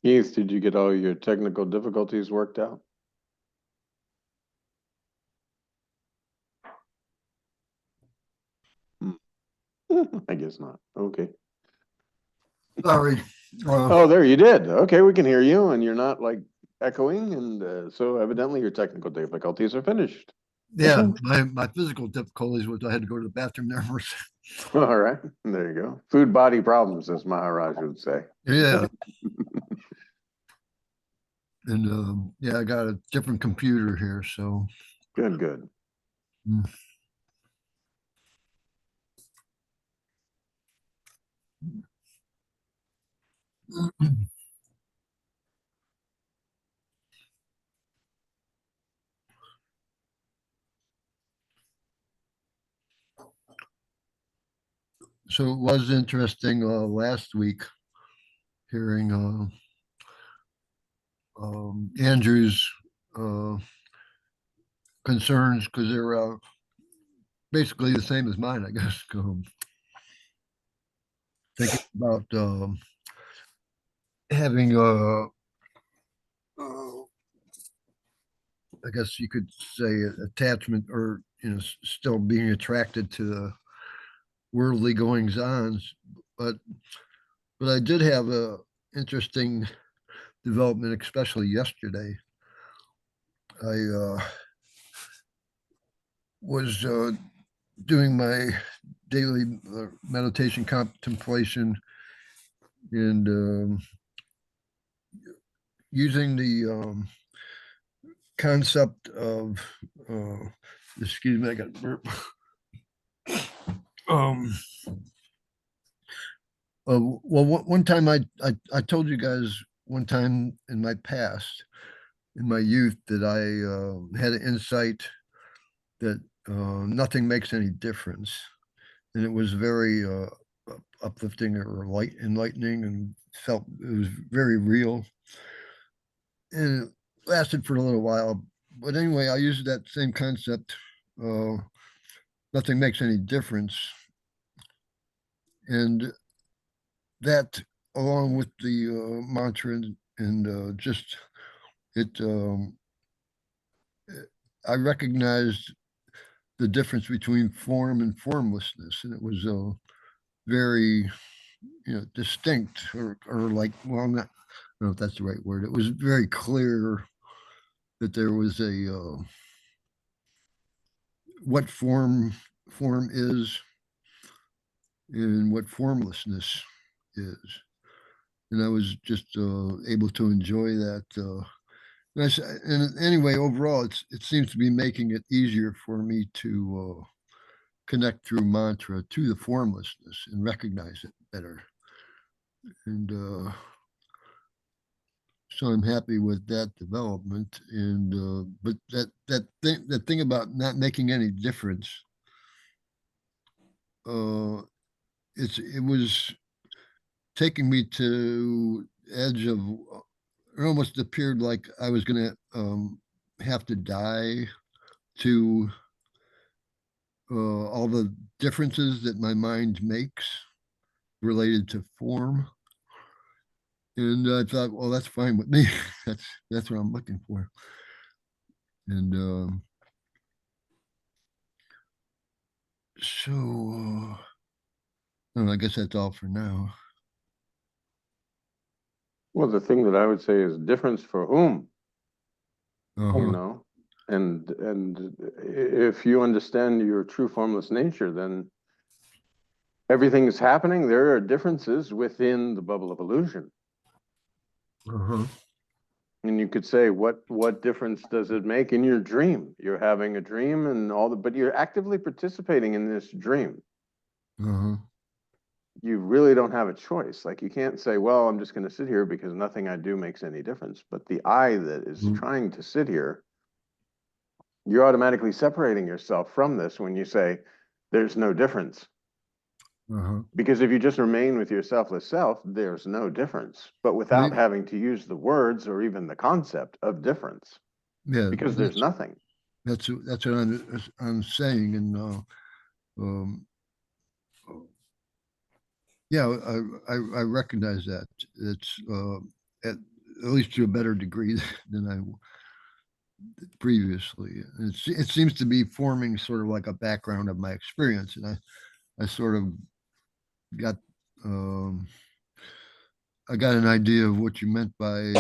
Keith, did you get all your technical difficulties worked out? I guess not. Okay. Sorry. Oh, there you did. Okay, we can hear you, and you're not like echoing, and so evidently your technical difficulties are finished. Yeah, my physical difficulties was I had to go to the bathroom there first. All right, there you go. Food body problems, as Maharaj would say. Yeah, and yeah, I got a different computer here, so. Good, good. Mm. So it was interesting last week hearing Andrew's uh, concerns because they're basically the same as mine, I guess. Thinking about having I guess you could say attachment, or still being attracted to the worldly goings ons, but I did have a interesting development, especially yesterday. I was doing my daily meditation contemplation and using the concept of excuse me, I got burp. um well, one time I told you guys one time in my past, in my youth, that I had an insight that nothing makes any difference, and it was very uplifting or light enlightening, and felt it was very real, and it lasted for a little while. But anyway, I used that same concept. Uh, Nothing makes any difference, and that, along with the mantra, and just it, I recognized the difference between form and formlessness, and it was very, distinct, or like, well, I'm not, I don't know if that's the right word. It was very clear that there was a what form is and what formlessness is, and I was just able to enjoy that. And anyway, overall, it seems to be making it easier for me to connect through mantra to the formlessness and recognize it better. And so I'm happy with that development. And but that thing about not making any difference, uh, it was taking me to edge of. It almost appeared like I was going to have to die to all the differences that my mind makes related to form. And I thought, well, that's fine with me. that's what I'm looking for. And so, I guess that's all for now. Well, the thing that I would say is difference for whom, you Uh-huh. know, and if you understand your true formless nature, then everything is happening. There are differences within the bubble of illusion. Uh-huh. And you could say, what difference does it make in your dream? You're having a dream and all the, but you're actively participating in this dream. Uh-huh. You really don't have a choice. Like you can't say, well, I'm just going to sit here because nothing I do makes any difference. But the I that is Mm. trying to sit here, you're automatically separating yourself from this when you say there's no difference. Uh-huh. Because if you just remain with your selfless self, there's no difference, but without Well, having to use the words or even the concept of difference, yeah, because there's nothing. that's what I'm saying, and um, yeah, I recognize that it's at least to a better degree than I previously. It seems to be forming sort of like a background of my experience, and I sort of got um, I got an idea of what you meant by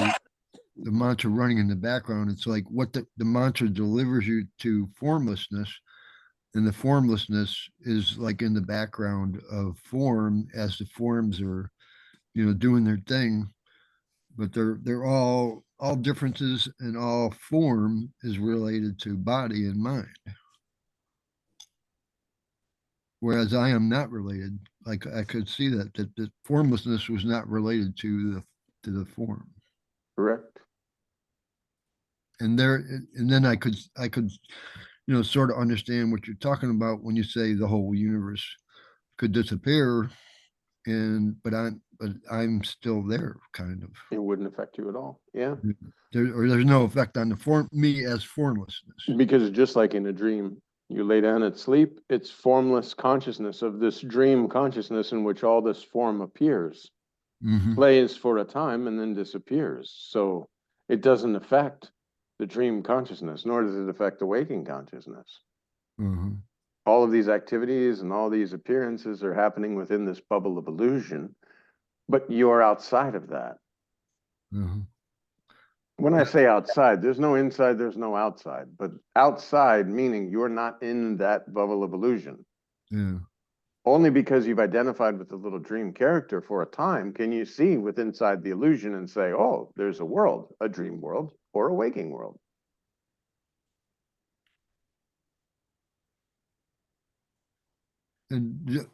the mantra running in the background. It's like what the mantra delivers you to formlessness, and the formlessness is like in the background of form as the forms are, doing their thing. But they're all differences, and all form is related to body and mind. Whereas I am not related. Like I could see that the formlessness was not related to the form. Correct. And then I could sort of understand what you're talking about when you say the whole universe could disappear, but I'm still there, kind of. It wouldn't affect you at all. Yeah. There's no effect on the form, me as formlessness. Because just like in a dream, you lay down at sleep, it's formless consciousness of this dream consciousness in which all this form appears, plays for a time, and then disappears. So it doesn't affect the dream consciousness, nor does it affect the waking consciousness. All of these activities and all these appearances are happening within this bubble of illusion, but you're outside of that. When I say outside, there's no inside, there's no outside, but outside meaning you're not in that bubble of illusion. Yeah. Only because you've identified with the little dream character for a time can you see with inside the illusion and say, oh, there's a world, a dream world or a waking world. And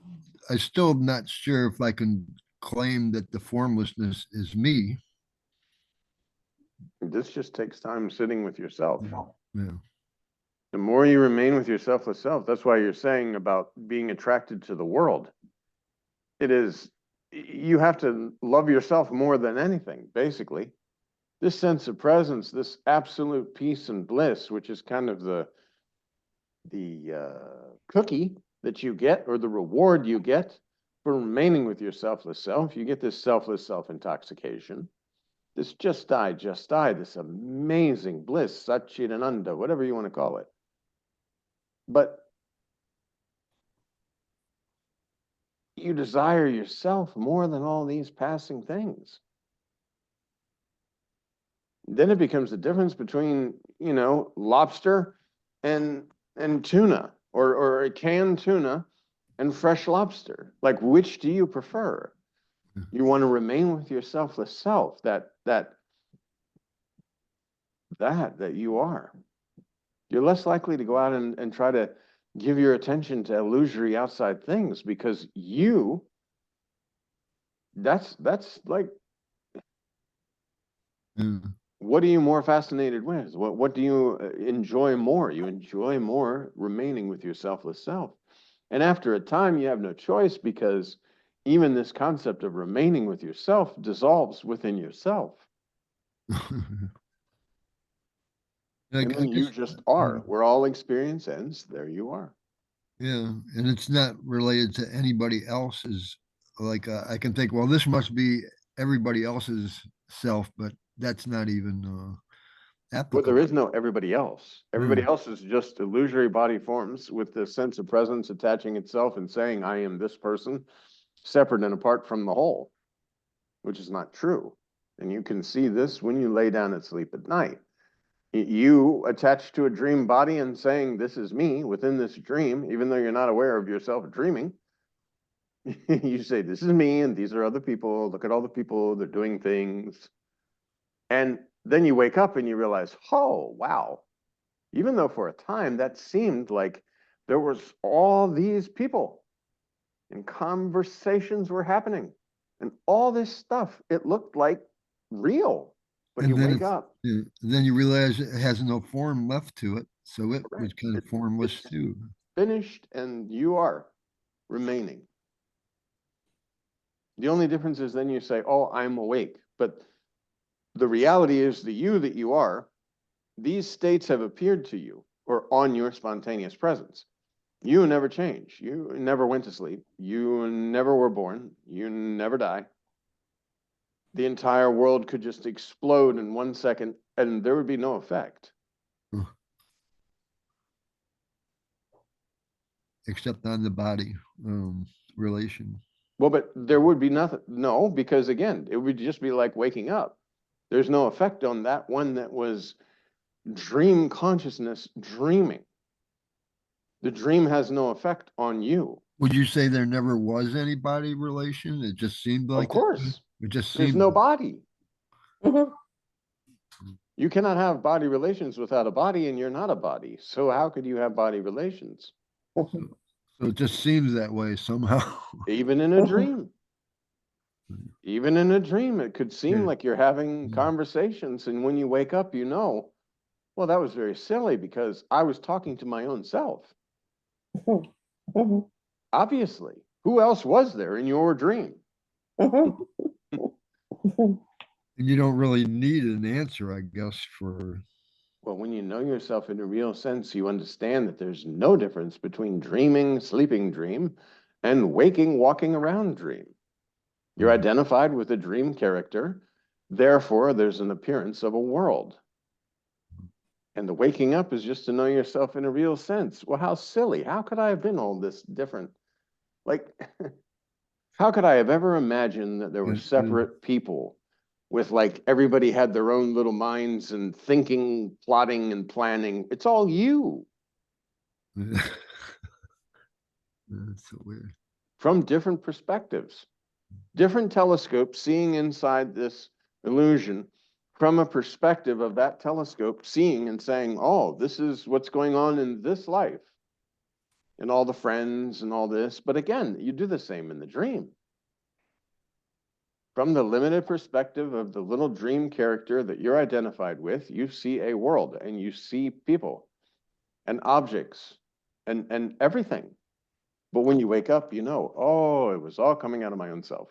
I still am not sure if I can claim that the formlessness is me. This just takes time sitting with yourself. Yeah. The more you remain with your selfless self, that's why you're saying about being attracted to the world. It is, you have to love yourself more than anything, basically. This sense of presence, this absolute peace and bliss, which is kind of the cookie that you get, or the reward you get for remaining with your selfless self. You get this selfless self-intoxication, this just die, this amazing bliss, Satchidananda, whatever you want to call it. But you desire yourself more than all these passing things. Then it becomes the difference between, lobster and tuna, or a canned tuna and fresh lobster. Like, which do you prefer? You want to remain with your selfless self, that you are. You're less likely to go out and try to give your attention to illusory outside things, because that's like, what are you more fascinated with? What do you enjoy more? You enjoy more remaining with your selfless self. And after a time, you have no choice, because even this concept of remaining with yourself dissolves within yourself. And then you just are. Where all experience ends, there you are. Yeah, and it's not related to anybody else's. Like I can think, well, this must be everybody else's self, but that's not even applicable. Well, there is no everybody else. Everybody else is just illusory body forms with the sense of presence attaching itself and saying, I am this person, separate and apart from the whole, which is not true. And you can see this when you lay down and sleep at night. You attach to a dream body and saying, this is me within this dream, even though you're not aware of yourself dreaming. You say, this is me, and these are other people. Look at all the people, they're doing things. And then you wake up and you realize, oh, wow. Even though for a time that seemed like there was all these people and conversations were happening and all this stuff, it looked like real. But you wake up. Then you realize it has no form left to it. So it was kind of formless too. Finished, and you are remaining. The only difference is then you say, oh, I'm awake. But the reality is the you that you are, these states have appeared to you or on your spontaneous presence. You never change. You never went to sleep. You never were born. You never die. the entire world could just explode in 1 second and there would be no effect. Except on the body relation. Well, but there would be nothing. No, because again, it would just be like waking up. There's no effect on that one that was dream consciousness dreaming. The dream has no effect on you. Would you say there never was any body relation? It just seemed like Of course, it just there's seemed no body. You cannot have body relations without a body, and you're not a body. So how could you have body relations? so it just seems that way somehow. Even in a dream. Even in a dream, it could seem Yeah. like you're having conversations, and when you wake up, you know, well, that was very silly because I was talking to my own self. Obviously, who else was there in your dream? And you don't really need an answer, I guess, for Well, when you know yourself in a real sense, you understand that there's no difference between dreaming, sleeping dream, and waking, walking around dream. You're identified with a dream character, therefore there's an appearance of a world. And the waking up is just to know yourself in a real sense. Well, how silly. How could I have been all this different? Like, how could I have ever imagined that there were separate people with like everybody had their own little minds and thinking, plotting, and planning? It's all you that's so weird. from different perspectives, different telescopes seeing inside this illusion from a perspective of that telescope, seeing and saying, oh, this is what's going on in this life and all the friends and all this. But again, you do the same in the dream. From the limited perspective of the little dream character that you're identified with, you see a world and you see people and objects and everything. But when you wake up, you know, oh, it was all coming out of my own self.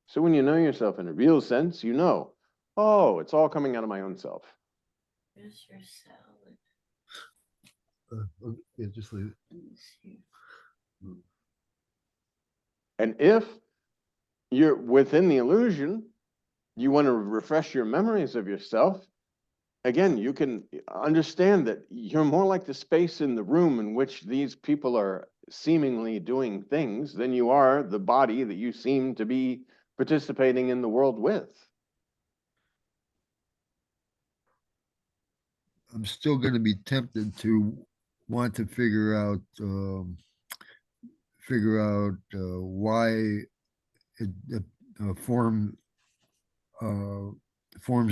So when you know yourself in a real sense, you know, oh, it's all coming out of my own self. Here's your salad. Yeah, just leave it. And if you're within the illusion, you want to refresh your memories of yourself, again, you can understand that you're more like the space in the room in which these people are seemingly doing things than you are the body that you seem to be participating in the world with. I'm still going to be tempted to want to figure out why it forms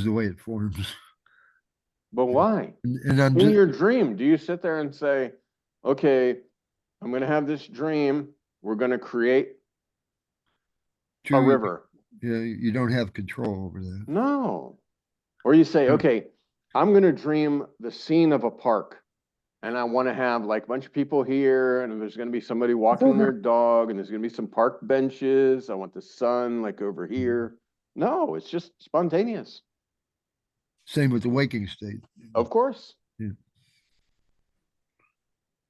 the way it forms. But why? And I'm In just your dream, do you sit there and say, okay, I'm going to have this dream. We're going to create a river. Yeah, you don't have control over that. No. Or you say, okay, I'm going to dream the scene of a park. And I want to have like a bunch of people here, and there's going to be somebody walking their dog, and there's going to be some park benches. I want the sun like over here. No, it's just spontaneous. Same with the waking state. Of course. Yeah.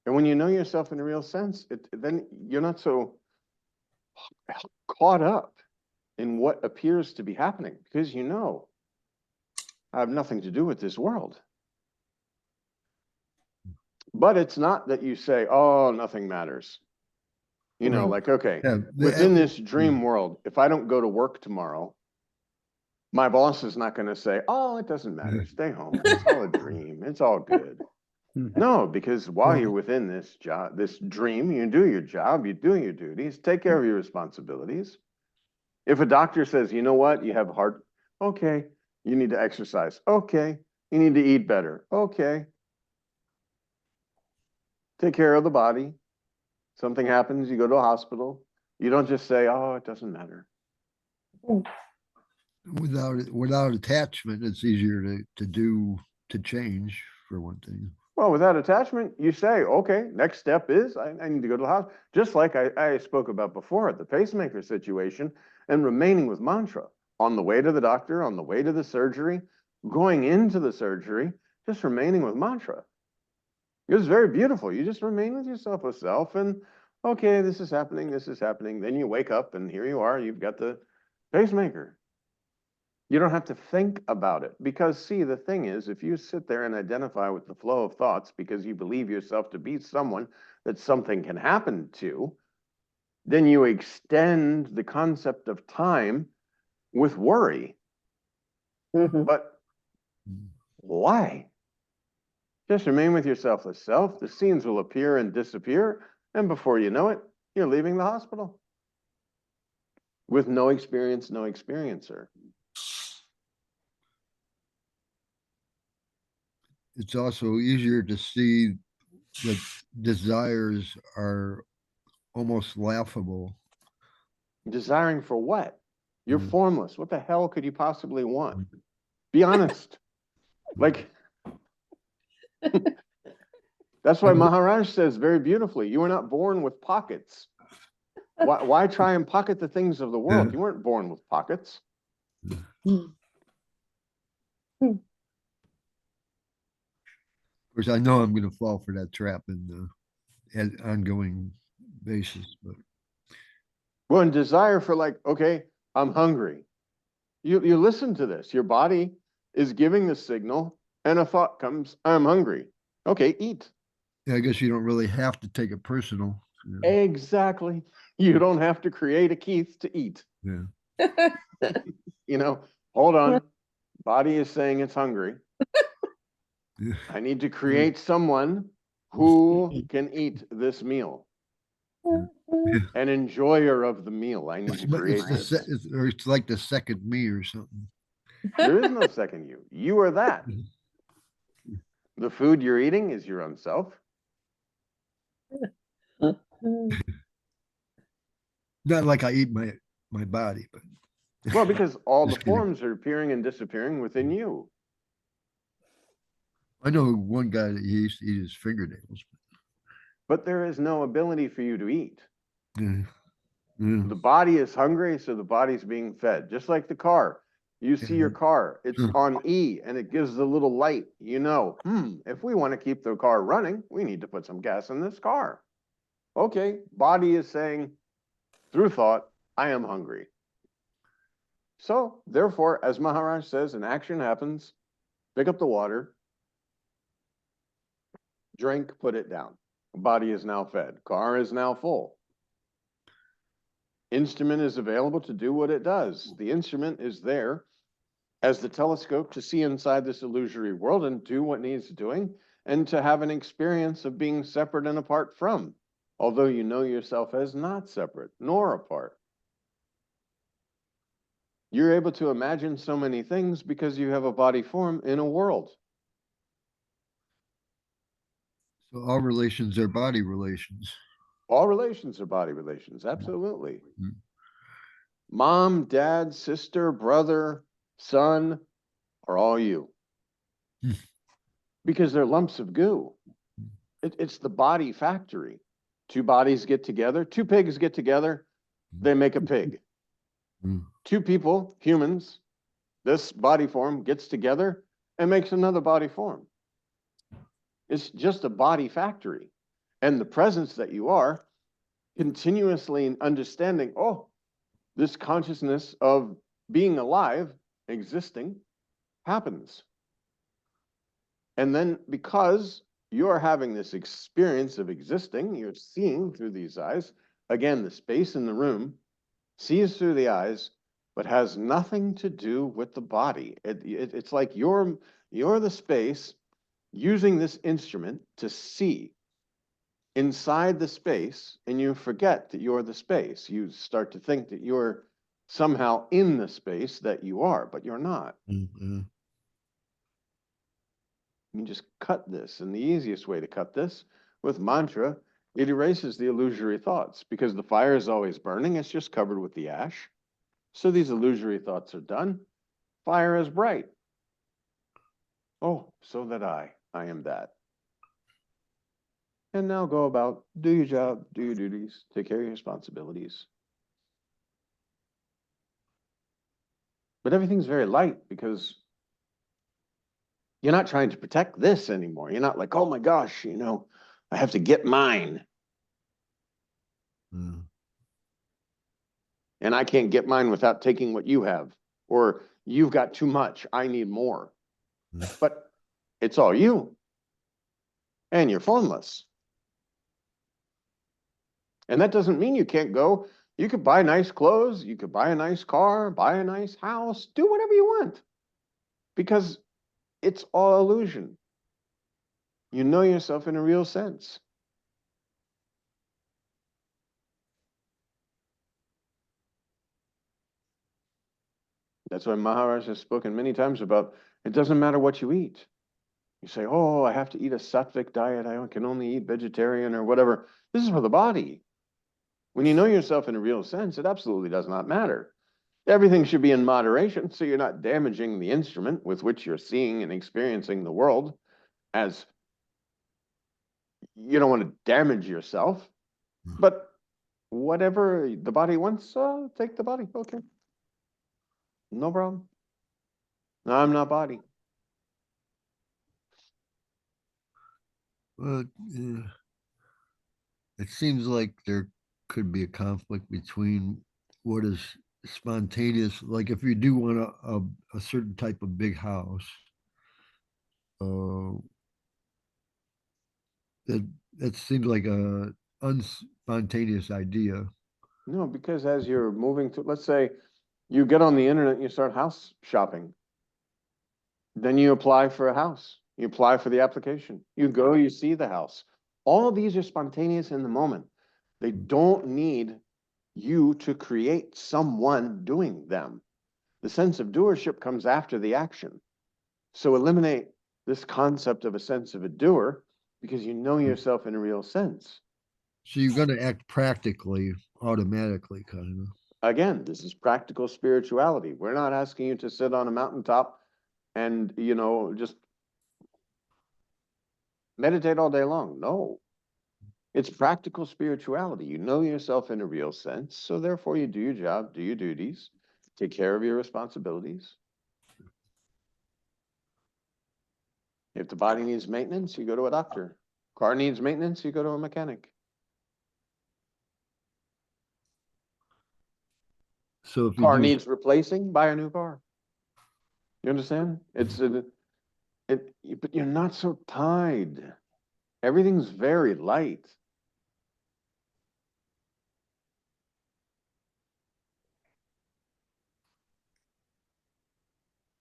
And when you know yourself in a real sense, then you're not so caught up in what appears to be happening, because you know, I have nothing to do with this world. But it's not that you say, oh, nothing matters. You know, like, okay, within this dream world, if I don't go to work tomorrow, my boss is not going to say, oh, it doesn't matter. Stay home. It's all a dream. It's all good. No, because while you're within this job, this dream, you do your job, you do your duties, take care of your responsibilities. If a doctor says, you know what, you have heart, okay, you need to exercise. Okay, you need to eat better. Okay. Take care of the body. Something happens, you go to a hospital. You don't just say, oh, it doesn't matter. Without attachment, it's easier to change, for one thing. Well, without attachment, you say, okay, next step is I need to go to the hospital. Just like I spoke about before, the pacemaker situation, and remaining with mantra on the way to the doctor, on the way to the surgery, going into the surgery, just remaining with mantra. It was very beautiful. You just remain with yourself with self and, okay, this is happening, this is happening. Then you wake up and here you are, you've got the pacemaker. You don't have to think about it, because see, the thing is, if you sit there and identify with the flow of thoughts because you believe yourself to be someone that something can happen to, then you extend the concept of time with worry. But why? Just remain with your selfless self. The scenes will appear and disappear, and before you know it, you're leaving the hospital with no experience, no experiencer. It's also easier to see that desires are almost laughable. Desiring for what? You're Mm. formless. What the hell could you possibly want? Be honest. Like, that's why Maharaj says very beautifully, you were not born with pockets. Why try and pocket the things of the world? You weren't born with pockets. Of course, I know I'm going to fall for that trap in an ongoing basis, but Well, and desire for like, okay, I'm hungry. You listen to this. Your body is giving the signal, and a thought comes, I'm hungry. Okay, eat. yeah, I guess you don't really have to take it personal. Exactly. You don't have to create a Keith to eat. Yeah. Hold on. Body is saying it's hungry. Yeah. I need to create someone who can eat this meal. An enjoyer of the meal. I need to create this. It's like the second me or something. There is no second you. You are that. The food you're eating is your own self. Not like I eat my body, but Well, because all the Just kidding. forms are appearing and disappearing within you. I know one guy that he used to eat his fingernails. But there is no ability for you to eat. Yeah. Yeah. The body is hungry, so the body's being fed. Just like the car. You see your car, it's on E, and it gives the little light. If we want to keep the car running, we need to put some gas in this car. Okay, body is saying, through thought, I am hungry. So, therefore, as Maharaj says, an action happens, pick up the water, drink, put it down. Body is now fed. Car is now full. Instrument is available to do what it does. The instrument is there as the telescope to see inside this illusory world and do what needs doing, and to have an experience of being separate and apart from, although you know yourself as not separate nor apart. You're able to imagine so many things because you have a body form in a world. So all relations are body relations. All relations are body relations, absolutely. Mm. Mom, dad, sister, brother, son are all you. Because they're lumps of goo. It's the body factory. Two bodies get together, two pigs get together, they make a pig. Two people, humans, this body form gets together and makes another body form. It's just a body factory. And the presence that you are, continuously understanding, oh, this consciousness of being alive, existing, happens. And then because you're having this experience of existing, you're seeing through these eyes, again, the space in the room sees through the eyes, but has nothing to do with the body. It's like you're the space using this instrument to see inside the space, and you forget that you're the space. You start to think that you're somehow in the space that you are, but you're not. Mm-hmm. You can just cut this, and the easiest way to cut this with mantra, it erases the illusory thoughts, because the fire is always burning, it's just covered with the ash. So these illusory thoughts are done. Fire is bright. Oh, so that I am that. And now go about, do your job, do your duties, take care of your responsibilities. But everything's very light because you're not trying to protect this anymore. You're not like, oh my gosh, I have to get mine. And I can't get mine without taking what you have. Or you've got too much, I need more. But it's all you. And you're formless. And that doesn't mean you can't go. You could buy nice clothes, you could buy a nice car, buy a nice house, do whatever you want. Because it's all illusion. You know yourself in a real sense. That's why Maharaj has spoken many times about it doesn't matter what you eat. You say, oh, I have to eat a sattvic diet. I can only eat vegetarian or whatever. This is for the body. When you know yourself in a real sense, it absolutely does not matter. Everything should be in moderation, so you're not damaging the instrument with which you're seeing and experiencing the world, as you don't want to damage yourself. But whatever the body wants, take the body. Okay. No problem. No, I'm not body. Well, it seems like there could be a conflict between what is spontaneous, like if you do want a certain type of big house, uh, that seems like a unspontaneous idea. No, because as you're moving to, let's say you get on the internet and you start house shopping. Then you apply for a house. You apply for the application. You go, you see the house. All of these are spontaneous in the moment. They don't need you to create someone doing them. The sense of doership comes after the action. So eliminate this concept of a sense of a doer because you know yourself in a real sense. So you're going to act practically, automatically, kind of. Again, this is practical spirituality. We're not asking you to sit on a mountaintop and, just meditate all day long. No. It's practical spirituality. You know yourself in a real sense. So therefore you do your job, do your duties, take care of your responsibilities. If the body needs maintenance, you go to a doctor. Car needs maintenance, you go to a mechanic. So if you Car do, needs replacing, buy a new car. You understand? But you're not so tied. Everything's very light.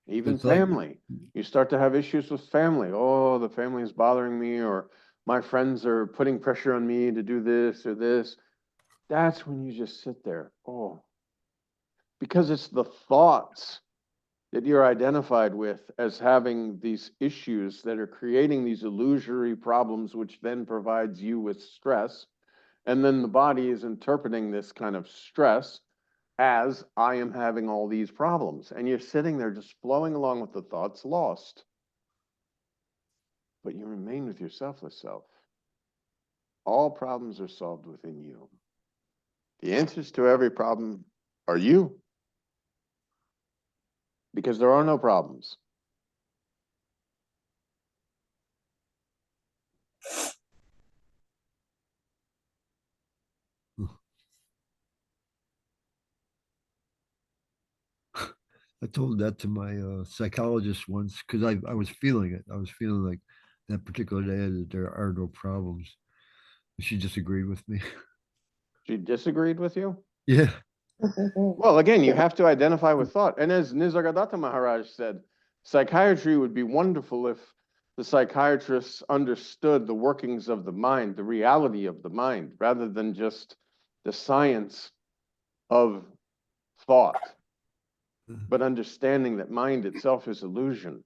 Even it's like, family. You start to have issues with family. Oh, the family is bothering me, or my friends are putting pressure on me to do this or this. That's when you just sit there. Oh, because it's the thoughts that you're identified with as having these issues that are creating these illusory problems, which then provides you with stress. And then the body is interpreting this kind of stress as I am having all these problems. And you're sitting there just flowing along with the thoughts, lost. But you remain with your selfless self. All problems are solved within you. The answers to every problem are you. Because there are no problems. I told that to my psychologist once because I was feeling it. I was feeling like that particular day that there are no problems. She disagreed with me. She disagreed with you? Yeah. Well, again, you have to identify with thought. And as Nisargadatta Maharaj said, psychiatry would be wonderful if the psychiatrists understood the workings of the mind, the reality of the mind, rather than just the science of thought, but understanding that mind itself is illusion.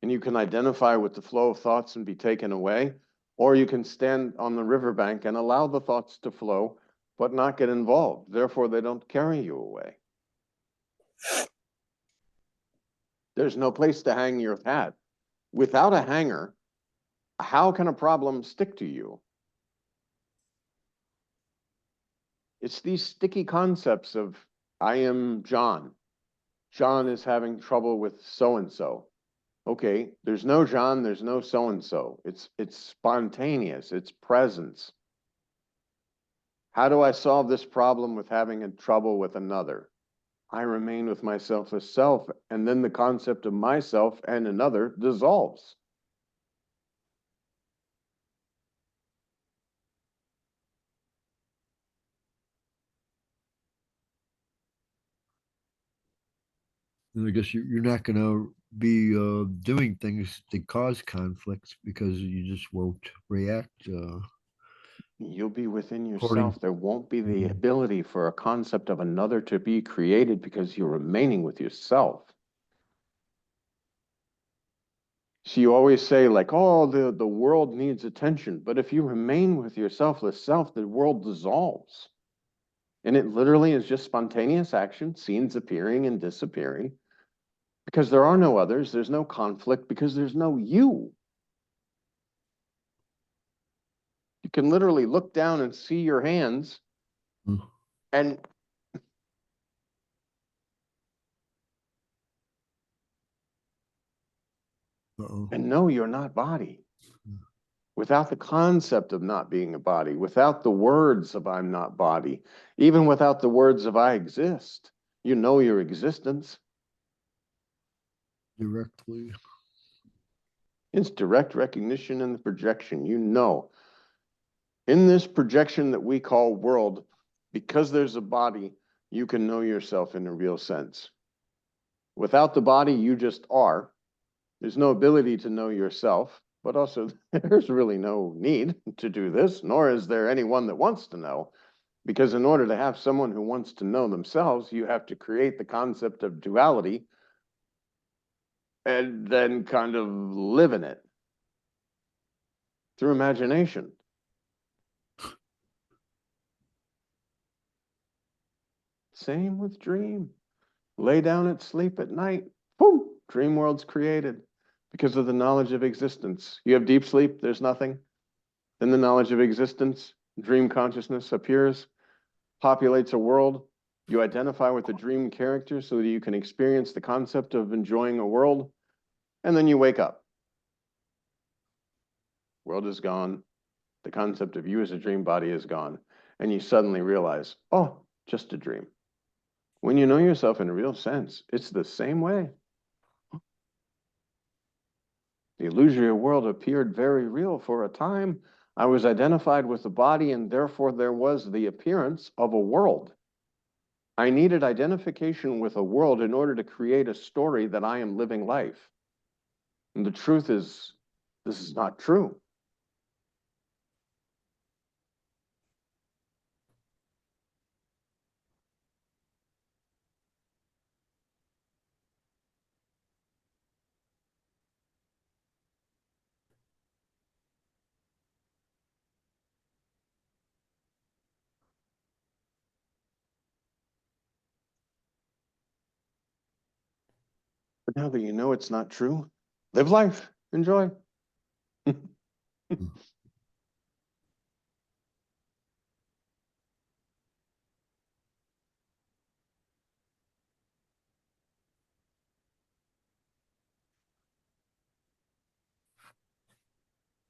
And you can identify with the flow of thoughts and be taken away, or you can stand on the riverbank and allow the thoughts to flow, but not get involved. Therefore, they don't carry you away. There's no place to hang your hat. Without a hanger, how can a problem stick to you? It's these sticky concepts of, I am John. John is having trouble with so-and-so. Okay, there's no John, there's no so-and-so. It's spontaneous, it's presence. How do I solve this problem with having a trouble with another? I remain with my selfless self, and then the concept of myself and another dissolves. And I guess you're not going to be doing things that cause conflicts because you just won't react You'll be within according. yourself. There won't be the Mhm. ability for a concept of another to be created because you're remaining with yourself. So you always say like, oh, the world needs attention. But if you remain with your selfless self, the world dissolves. And it literally is just spontaneous action, scenes appearing and disappearing, because there are no others. There's no conflict because there's no you. You can literally look down and see your hands and Uh-oh. know you're not body. Without the concept of not being a body, without the words of I'm not body, even without the words of I exist, you know your existence. Directly. It's direct recognition and the projection. You know, in this projection that we call world, because there's a body, you can know yourself in a real sense. Without the body, you just are. There's no ability to know yourself, but also there's really no need to do this, nor is there anyone that wants to know. Because in order to have someone who wants to know themselves, you have to create the concept of duality and then kind of live in it through imagination. Same with dream. Lay down at sleep at night, boom, dream world's created because of the knowledge of existence. You have deep sleep, there's nothing. Then the knowledge of existence, dream consciousness appears, populates a world. You identify with the dream character so that you can experience the concept of enjoying a world. And then you wake up. World is gone. The concept of you as a dream body is gone. And you suddenly realize, oh, just a dream. When you know yourself in a real sense, it's the same way. The illusory world appeared very real for a time. I was identified with the body, and therefore there was the appearance of a world. I needed identification with a world in order to create a story that I am living life. And the truth is, this is not true. But now that you know it's not true, live life, enjoy.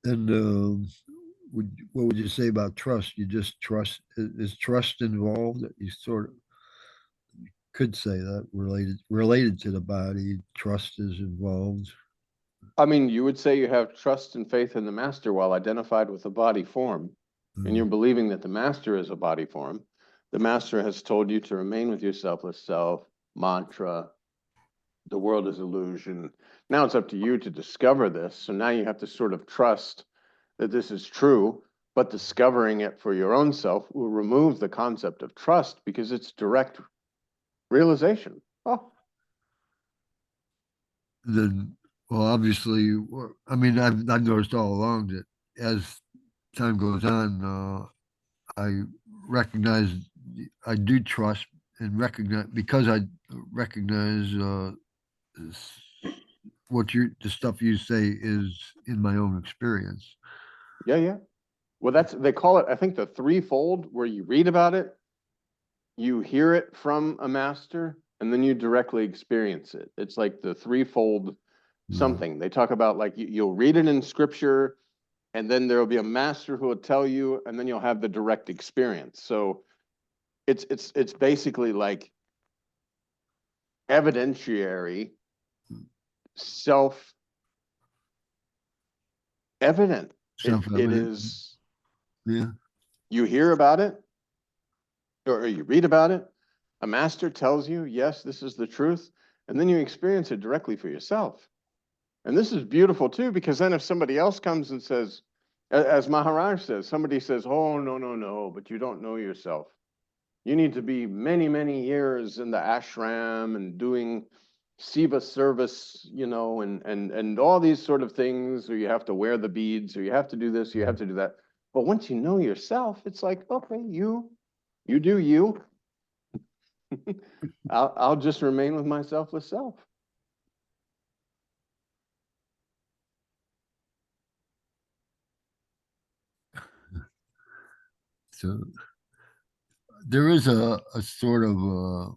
And what would you say about trust? You just trust, is trust involved? You sort of could say that related to the body, trust is involved. I mean, you would say you have trust and faith in the master while identified with the body form, and you're believing that the master is a body form. The master has told you to remain with your selfless self, mantra, the world is illusion. Now it's up to you to discover this. So now you have to sort of trust that this is true, but discovering it for your own self will remove the concept of trust because it's direct realization. Oh, Then, well, obviously, I mean, I've noticed all along that as time goes on, I recognize, I do trust and recognize, because I recognize what the stuff you say is in my own experience. yeah, yeah. Well, that's, they call it, I think, the threefold, where you read about it, you hear it from a master, and then you directly experience it. It's like the threefold something. They talk about like you'll read it in scripture, and then there will be a master who will tell you, and then you'll have the direct experience. So it's basically like evidentiary, self-evident. It Self-evident. is, Yeah. you hear about it, or you read about it. A master tells you, yes, this is the truth. And then you experience it directly for yourself. And this is beautiful too, because then if somebody else comes and says, as Maharaj says, somebody says, oh, no, no, no, but you don't know yourself. You need to be many, many years in the ashram and doing Siva service, you know, and all these sort of things, or you have to wear the beads, or you have to do this, or you have to do that. But once you know yourself, it's like, okay, you do you. I'll just remain with my selfless self. So there is a sort of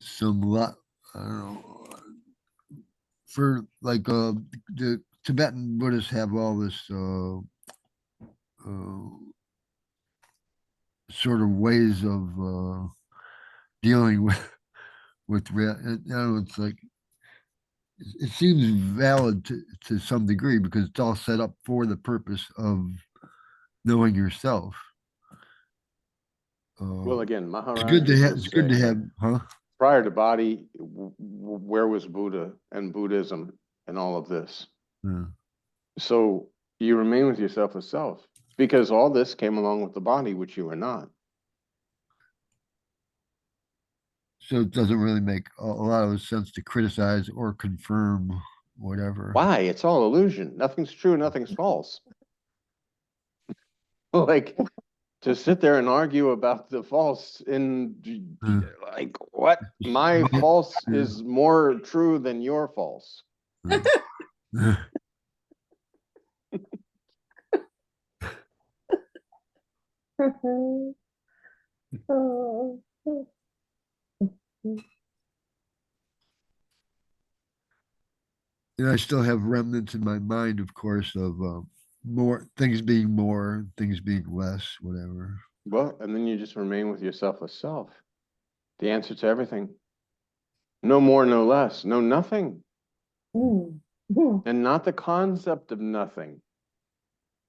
some lot, I don't know, for like the Tibetan Buddhists have all this uh, sort of ways of dealing with you know, it's like it seems valid to some degree because it's all set up for the purpose of knowing yourself. Well, again, It's good Maharaj to is have. It's just good to saying, have, huh? prior to body, where was Buddha and Buddhism and all of this? Yeah. So you remain with yourself as self, because all this came along with the body, which you are not. So it doesn't really make a lot of sense to criticize or confirm whatever. Why? It's all illusion. Nothing's true, nothing's false. Like, to sit there and argue about the false in Yeah. like, what? My false is more true than your false. Yeah. And I still have remnants in my mind, of course, of more, things being less, whatever. Well, and then you just remain with yourself as self. The answer to everything. No more, no less, no nothing. And not the concept of nothing.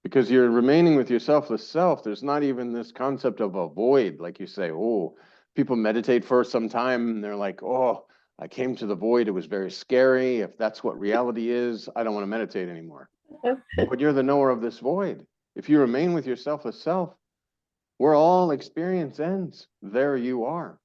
Because you're remaining with your selfless self. There's not even this concept of a void. Like you say, oh, people meditate for some time and they're like, oh, I came to the void. It was very scary. If that's what reality is, I don't want to meditate anymore. But you're the knower of this void. If you remain with your selfless self, where all experience ends, there you are.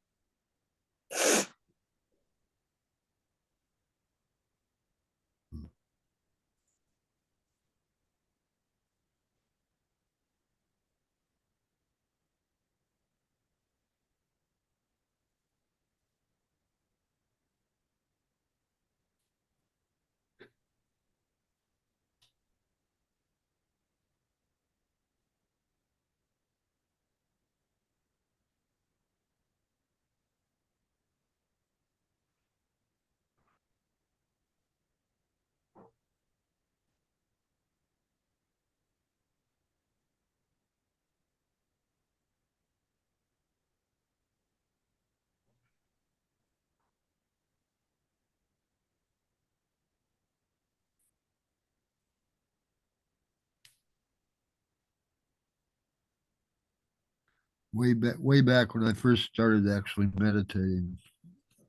Way back when I first started actually meditating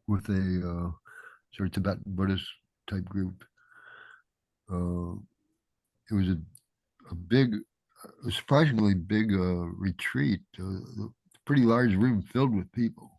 with a sort of Tibetan Buddhist type group, uh, it was a big, a surprisingly big retreat, a pretty large room filled with people.